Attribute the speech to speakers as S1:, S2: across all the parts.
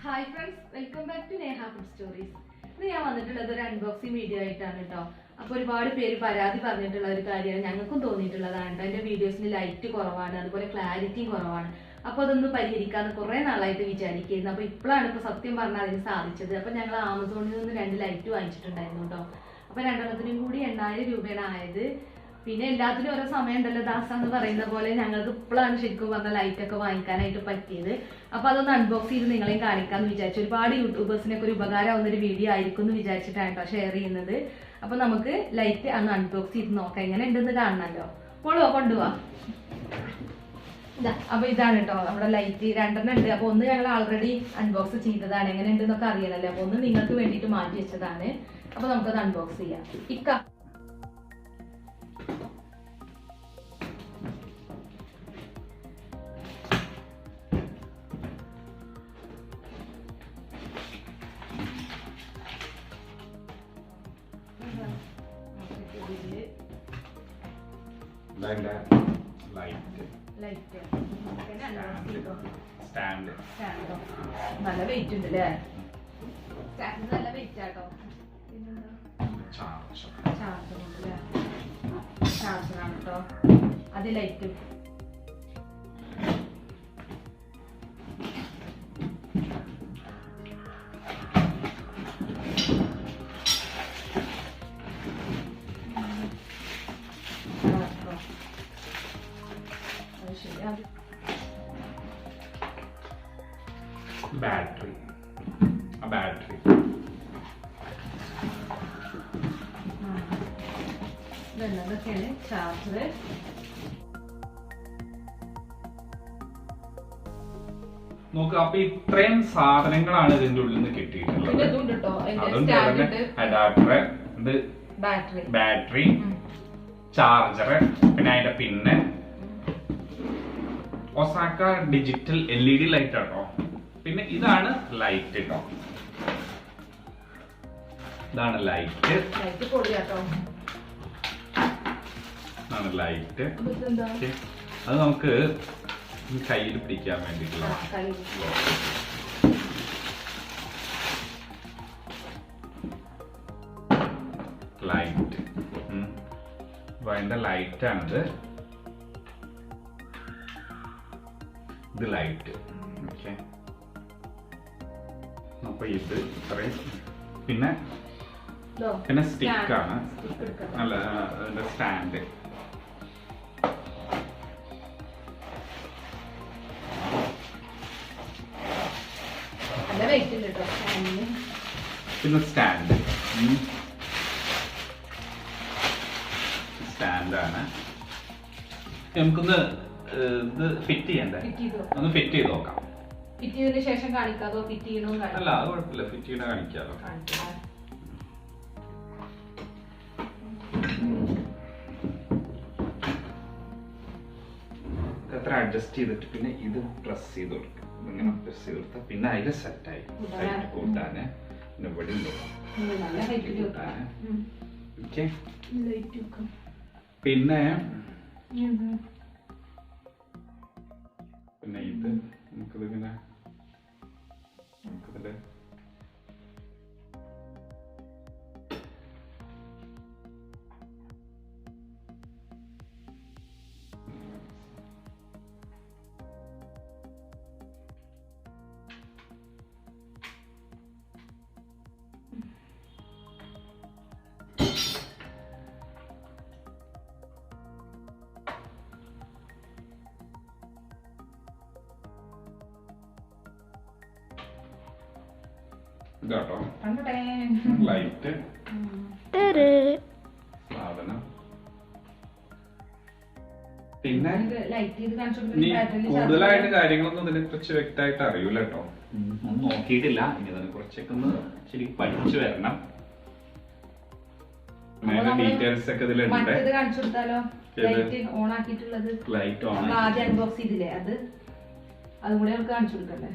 S1: Hi friends, welcome back to Neha Food Stories. This is an unboxing video. അപ്പോൾ ഒരുപാട് പേര് പരാതി പറഞ്ഞിട്ടുള്ള ഒരു കാര്യമാണ് ഞങ്ങൾക്കും തോന്നിയിട്ടുള്ളതാണ്. എൻ്റെ വീഡിയോസിന് ലൈറ്റ് കുറവാണ്, അതുപോലെ ക്ലാരിറ്റിയും കുറവാണ്. അപ്പോൾ അതൊന്ന് പരിഹരിക്കാമെന്ന് കുറേ നാളായിട്ട് വിചാരിക്കുന്നു. അപ്പോൾ ഇപ്പോഴാണ് സത്യം പറഞ്ഞാൽ അതിന് സാധിച്ചത്. അപ്പോൾ ഞങ്ങൾ ആമസോണിൽ നിന്ന് 2 ലൈറ്റ് വാങ്ങിച്ചിട്ടുണ്ടായിരുന്നു കേട്ടോ. അപ്പോൾ രണ്ടെണ്ണത്തിനും കൂടി 8000 രൂപയാണ് ആയത്. പിന്നെ എല്ലാത്തിനും ഓരോ സമയം ഉണ്ടല്ലോ ദാസ എന്ന് പറയുന്ന പോലെ ഞങ്ങൾക്ക് ഇപ്പോഴാണ് ശരിക്കും പറഞ്ഞ ലൈറ്റ് ഒക്കെ വാങ്ങിക്കാനായിട്ട് പറ്റിയത്. അപ്പോൾ അതൊന്ന് അൺബോക്സ് ചെയ്ത് നിങ്ങളെയും കാണിക്കാമെന്ന് വിചാരിച്ചു. ഒരുപാട് യൂട്യൂബേഴ്സിനൊക്കെ ഒരു ഉപകാരമാവുന്ന ഒരു വീഡിയോ ആയിരിക്കും എന്ന് വിചാരിച്ചിട്ടാണ് കേട്ടോ ഷെയർ ചെയ്യുന്നത്. അപ്പൊ നമുക്ക് ലൈറ്റ് അന്ന് അൺബോക്സ് ചെയ്ത് നോക്കാം, എങ്ങനെ ഉണ്ടെന്ന് കാണണല്ലോ. പോളോ കൊണ്ടുപോവാ. അപ്പൊ ഇതാണ് കേട്ടോ നമ്മുടെ ലൈറ്റ്, 2 ഉണ്ട്. അപ്പൊ ഒന്ന് ഞങ്ങൾ ആൾറെഡി അൺബോക്സ് ചെയ്തതാണ്, എങ്ങനെ ഉണ്ടെന്നൊക്കെ അറിയണല്ലോ. അപ്പൊ ഒന്ന് നിങ്ങൾക്ക് വേണ്ടിയിട്ട് മാറ്റി വെച്ചതാണ്. അപ്പൊ നമുക്കത് അൺബോക്സ് ചെയ്യാം. ഇക്ക നല്ല വെയിറ്റ് ഉണ്ട് അല്ലേ? സ്റ്റാൻഡ് നല്ല വെയിറ്റ് ആട്ടോ. ചാർജറാണ് കേട്ടോ. അത് ലൈറ്റ്
S2: battery.
S1: ഇതൊക്കെയാണ് ചാർജർ.
S2: നോക്കുക, അപ്പൊ ഇത്രയും സാധനങ്ങളാണ് ഇതിന്റെ ഉള്ളിൽ നിന്ന് കിട്ടിയിട്ടുള്ളത്. അഡാപ്റ്റർ, ബാറ്ററി, ചാർജർ, പിന്നെ അതിന്റെ പിന്നെ ഒസാക്ക ഡിജിറ്റൽ LED ലൈറ്റ് ആട്ടോ. പിന്നെ ഇതാണ് ലൈറ്റ് കേട്ടോ. ഇതാണ് ലൈറ്റ്. ഇതാണ് ലൈറ്റ്. അത് നമുക്ക് കയ്യിൽ പിടിക്കാൻ വേണ്ടിയിട്ടുള്ള ലൈറ്റ്. അപ്പൊ അതിന്റെ ലൈറ്റാണിത്. ഇത് ലൈറ്റ്. ഓക്കെ, അപ്പൊ ഇത് ഇത്രയും. പിന്നെ സ്റ്റിക്കാണ്, അല്ല അതിന്റെ സ്റ്റാൻഡ്. പിന്നെ സ്റ്റാൻഡാണ്. നമുക്കൊന്ന് ഇത് ഫിറ്റ് ചെയ്യണ്ടേ? ഒന്ന് ഫിറ്റ് ചെയ്ത് നോക്കാം.
S1: ഫിറ്റ് ചെയ്തതിന് ശേഷം കാണിക്കാതോ? ഫിറ്റ് ചെയ്യണോ?
S2: അല്ല, അത് കുഴപ്പമില്ല, ഫിറ്റ് ചെയ്യണ കാണിക്കാലോ. അത്ര അഡ്ജസ്റ്റ് ചെയ്തിട്ട് പിന്നെ ഇത് പ്രസ് ചെയ്ത് കൊടുക്കുക. ഇങ്ങനെ പ്രസ് ചെയ്ത് കൊടുത്താൽ പിന്നെ അതിൽ സെറ്റായി. ഹൈറ്റ് കൂട്ടാന് പിന്നെ ഇവിടെ കൂട്ടാന്. ഓക്കെ, പിന്നെ ഇത് നമുക്കിതിങ്ങനെ നമുക്കിതില് ഇതാട്ടോ ലൈറ്റ് സാധനം. പിന്നെ കൂടുതലായിട്ട് കാര്യങ്ങളൊന്നും ഇതിനെ കുറിച്ച് വ്യക്തമായിട്ട് അറിയൂല കേട്ടോ, ഒന്നും നോക്കിയിട്ടില്ല. ഇനി അതിനെ കുറിച്ചൊക്കെ ഒന്ന് ശരി പഠിച്ചു വരണം. ഡീറ്റെയിൽസ് ഒക്കെ ഇതിലുണ്ട്. ലൈറ്റ് ഓൺ
S1: ആദ്യം അൺബോക്സ് ചെയ്തില്ലേ, അതും കൂടെ നമുക്ക് കാണിച്ചു കൊടുക്കണ്ടേ?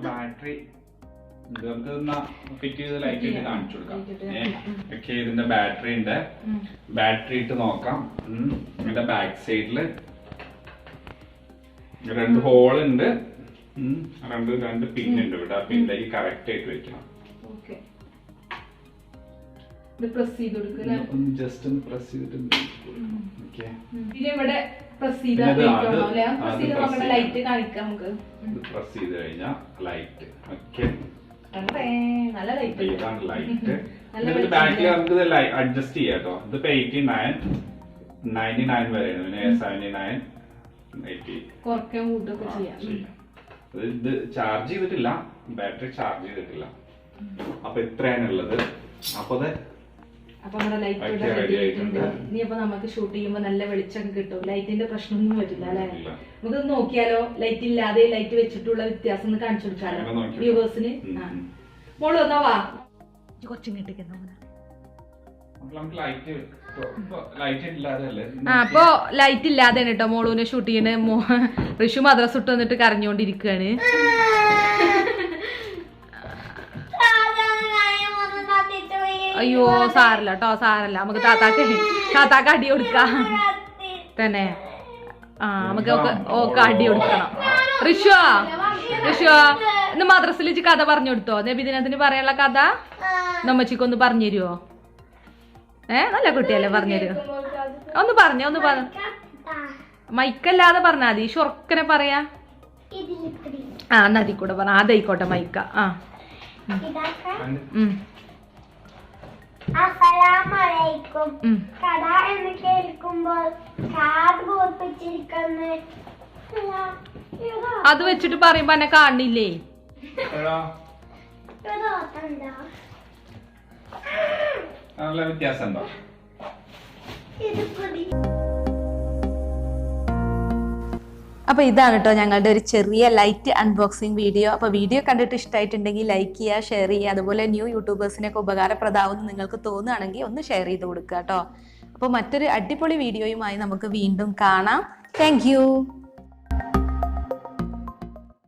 S2: ബാറ്ററി ഫിറ്റ് ചെയ്ത് ലൈറ്റ് ഇട്ട് കാണിച്ചു കൊടുക്കാം. ഓക്കെ, ഇതിന്റെ ബാറ്ററി ഉണ്ട്. ബാറ്ററി ഇട്ട് നോക്കാം. ഇതിന്റെ ബാക്ക് സൈഡില് 2 ഹോൾ ഉണ്ട്, രണ്ട് പിന്നുണ്ട് ഇവിടെ. ആ പിന്നിലേക്ക് കറക്റ്റ് ആയിട്ട് വെക്കണം. ജസ്റ്റ് ഒന്ന് പ്രസ് ചെയ്തിട്ട്
S1: പ്രസ് ചെയ്ത്
S2: കഴിഞ്ഞാൽ ലൈറ്റ്. ഓക്കെ,
S1: നല്ല ലൈറ്റ്.
S2: ഇതാണ് ലൈറ്റ്. ബാക്കിൽ നമുക്ക് ഇത് അഡ്ജസ്റ്റ് ചെയ്യാം കേട്ടോ. ഇതിപ്പോ 99 വരെയാണ്, പിന്നെ 79, 80 ഇത് ചാർജ് ചെയ്തിട്ടില്ല, ബാറ്ററി ചാർജ് ചെയ്തിട്ടില്ല. അപ്പൊ ഇത്രയാണുള്ളത്. അപ്പൊ
S1: നമ്മുടെ ലൈറ്റ് റെഡി ആയിട്ടുണ്ട്. ഇനി അപ്പൊ നമുക്ക് ഷൂട്ട് ചെയ്യുമ്പോ നല്ല വെളിച്ചം കിട്ടും, ലൈറ്റിന്റെ പ്രശ്നമൊന്നും വരില്ല അല്ലെ? നമുക്ക് നോക്കിയാലോ, ലൈറ്റ് ഇല്ലാതെ ലൈറ്റ് വെച്ചിട്ടുള്ള വ്യത്യാസം ഒന്ന് കാണിച്ചു കൊടുക്കാലോ വ്യൂവേഴ്സിന്. മോള് വന്നാ വാ, കൊച്ചും കിട്ടിക്കുന്ന അപ്പൊ ലൈറ്റ് ഇല്ലാതെയാണ് കേട്ടോ മോളൂനെ ഷൂട്ട് ചെയ്യണേ. ഋഷു മദ്രസ ഇട്ട് വന്നിട്ട് കരഞ്ഞോണ്ടിരിക്കാണ്. അയ്യോ സാരല്ല കേട്ടോ, സാരല്ല. നമുക്ക് താത്താക്ക് അടി കൊടുക്കാം തന്നെ. നമുക്ക് ഓക്കെ അടി കൊടുക്കണം. ഋഷു ഇന്ന് മദ്രസിൽ കഥ പറഞ്ഞു കൊടുത്തോ? നബിദിനത്തിന് പറയാനുള്ള കഥ നമ്മച്ചിക്കൊന്ന് പറഞ്ഞു തരുവോ? നല്ല കുട്ടിയല്ലേ, പറഞ്ഞു തരുമോ? ഒന്ന് പറഞ്ഞ മൈക്കല്ലാതെ പറഞ്ഞാ മതി, ഷുറക്കനെ പറയാ. എന്നാ അതി കൂടെ പറഞ്ഞ അതായിക്കോട്ടെ മൈക്ക. അത് വെച്ചിട്ട് പറയുമ്പോ എന്നെ കാണില്ലേ?
S2: വ്യത്യാസം.
S1: അപ്പോൾ ഇതാണ് കേട്ടോ ഞങ്ങളുടെ ഒരു ചെറിയ ലൈറ്റ് അൺബോക്സിങ് വീഡിയോ. അപ്പോൾ വീഡിയോ കണ്ടിട്ട് ഇഷ്ടമായിട്ടുണ്ടെങ്കിൽ ലൈക്ക് ചെയ്യുക, ഷെയർ ചെയ്യുക. അതുപോലെ ന്യൂ യൂട്യൂബേഴ്സിനൊക്കെ ഉപകാരപ്രദമാവുമെന്ന് നിങ്ങൾക്ക് തോന്നുകയാണെങ്കിൽ ഒന്ന് ഷെയർ ചെയ്ത് കൊടുക്കുക കേട്ടോ. അപ്പോൾ മറ്റൊരു അടിപൊളി വീഡിയോയുമായി നമുക്ക് വീണ്ടും കാണാം. താങ്ക്